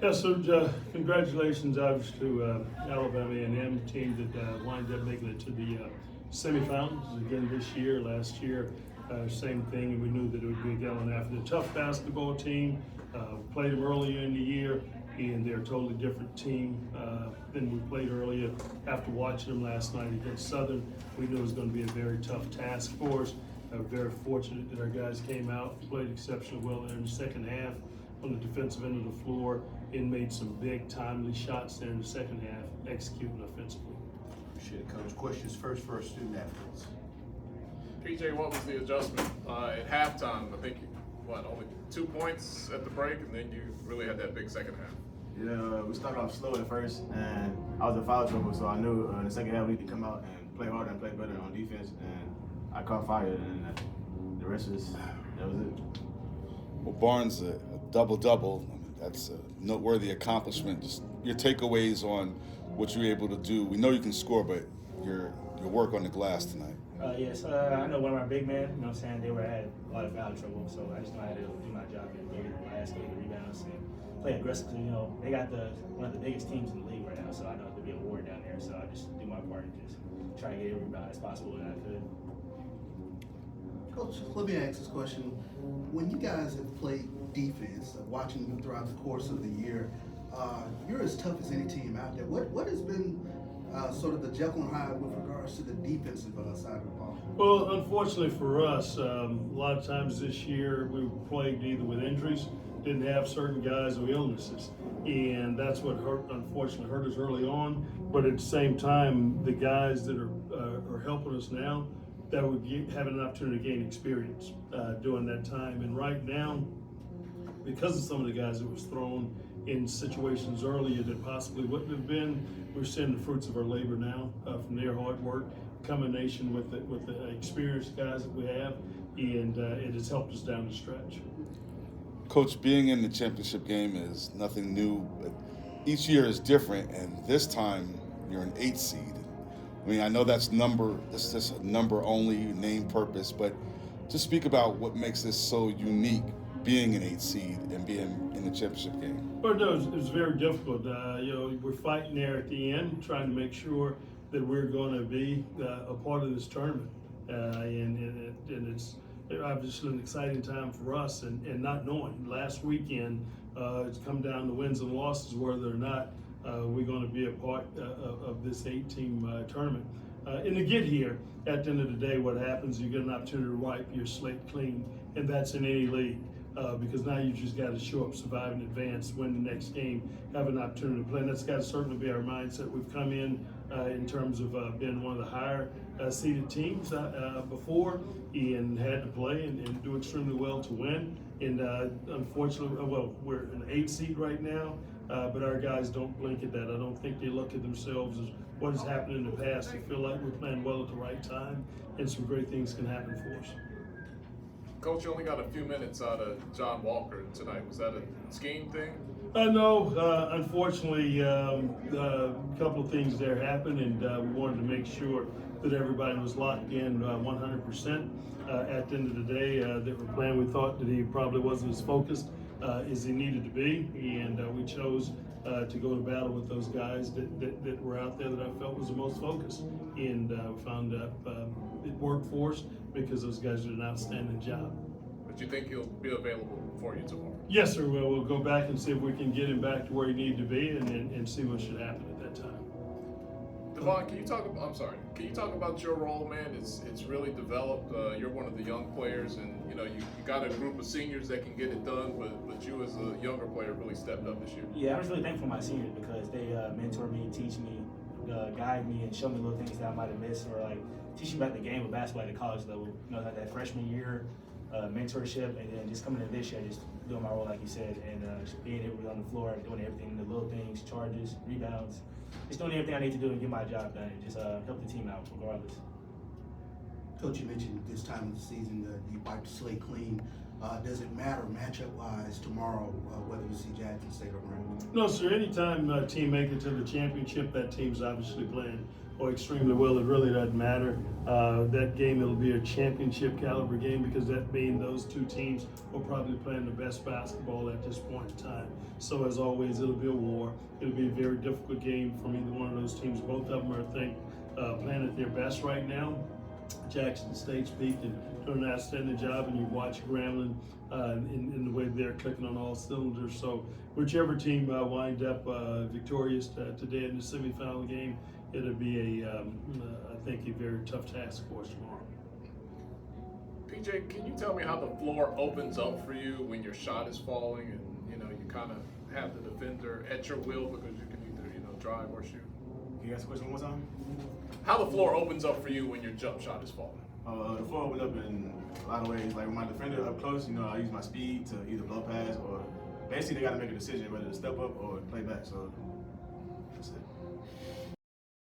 Yes, so congratulations, obviously, to Alabama A&M team that wind up making it to the semifinals again this year. Last year, same thing, and we knew that it would be a gallon after the tough basketball team. Played them earlier in the year, and they're a totally different team than we played earlier. After watching them last night against Southern, we knew it was going to be a very tough task for us. Very fortunate that our guys came out, played exceptionally well there in the second half on the defensive end of the floor, and made some big timely shots there in the second half, executing offensively. Appreciate it, Coach. Questions first for our student athletes. PJ, what was the adjustment at halftime? I think, only 2 points at the break, and then you really had that big second half. Yeah, we started off slow at first, and I was in foul trouble, so I knew in the second half we need to come out and play harder and play better on defense, and I caught fire, and the rest that was it. Well, Barnes, a double-double, I mean, that's a noteworthy accomplishment. Just your takeaways on what you were able to do. We know you can score, but your work on the glass tonight. Yes, I know one of our big men, you know what I'm saying, they had a lot of foul trouble, so I just know how to do my job and get the glass, get the rebounds, and play aggressively. You know, they got one of the biggest teams in the league right now, so I know there'll be a war down there, so I just do my part and just try to get every rebound as possible that I could. Coach, let me ask this question. When you guys have played defense, watching you throughout the course of the year, you're as tough as any team out there. What has been sort of the Jekyll and Hyde with regards to the defensive side of the ball? Well, unfortunately for us, a lot of times this year we were plagued either with injuries, didn't have certain guys with illnesses, and that's what unfortunately hurt us early on. But at the same time, the guys that are helping us now, that would have an opportunity to gain experience during that time. And right now, because of some of the guys that was thrown in situations earlier that possibly wouldn't have been, we're seeing the fruits of our labor now from their hard work, combination with the experienced guys that we have, and it has helped us down the stretch. Coach, being in the championship game is nothing new, but each year is different, and this time you're an 8 seed. I mean, I know that's just a number only, name purpose, but just speak about what makes this so unique, being an 8 seed and being in the championship game. Well, no, it was very difficult. We're fighting there at the end, trying to make sure that we're going to be a part of this tournament, and it's obviously an exciting time for us. And not knowing last weekend, it's come down to wins and losses, whether or not we're going to be a part of this 8-team tournament. And to get here, at the end of the day, what happens, you get an opportunity to wipe your slate clean, and that's in any league. Because now you just got to show up, survive in advance, win the next game, have an opportunity to play. And that's got to certainly be our mindset. We've come in terms of being one of the higher seeded teams before, and had to play and do extremely well to win. And unfortunately, we're an 8 seed right now, but our guys don't blink at that. I don't think they look at themselves as what has happened in the past. They feel like we're playing well at the right time, and some great things can happen for us. Coach, you only got a few minutes out of John Walker tonight. Was that a scheme thing? No, unfortunately, a couple of things there happened, and we wanted to make sure that everybody was locked in 100%. At the end of the day, that we're playing, we thought that he probably wasn't as focused as he needed to be, and we chose to go to battle with those guys that were out there that I felt was the most focused. And we found it worked for us because those guys did an outstanding job. But you think he'll be available for you tomorrow? Yes, sir. We'll go back and see if we can get him back to where he needed to be, and see what should happen at that time. Devon, can you talk about your role, man? It's really developed. You're one of the young players, and you got a group of seniors that can get it done, but you as a younger player really stepped up this year. Yeah, I'm just really thankful for my seniors because they mentor me, teach me, guide me, and show me little things that I might have missed, or like teach me about the game of basketball at the college level. Like that freshman year mentorship, and then just coming in this year, just doing my role like you said, and just being able to be on the floor, doing everything, the little things, charges, rebounds, just doing everything I need to do to get my job done, and just help the team out regardless. Coach, you mentioned this time of the season that you wiped the slate clean. Does it matter matchup-wise tomorrow whether you see Jackson State or Brown? No, sir. Anytime a team make it to the championship, that team's obviously playing or extremely well, it really doesn't matter. That game, it'll be a championship caliber game because that means those two teams are probably playing the best basketball at this point in time. So as always, it'll be a war. It'll be a very difficult game from either one of those teams. Both of them are, I think, playing at their best right now. Jackson State's peaked and doing an outstanding job, and you watch Grambling in the way they're clicking on all cylinders. So whichever team wind up victorious today in the semifinal game, it'll be I think a very tough task for us tomorrow. PJ, can you tell me how the floor opens up for you when your shot is falling and you kind of have the defender at your will because you can either drive or shoot? Can you ask the question one more time? How the floor opens up for you when your jump shot is falling? The floor opened up in a lot of ways. Like with my defender up close, I use my speed to either blow pass or basically they got to make a decision whether to step up or play back. So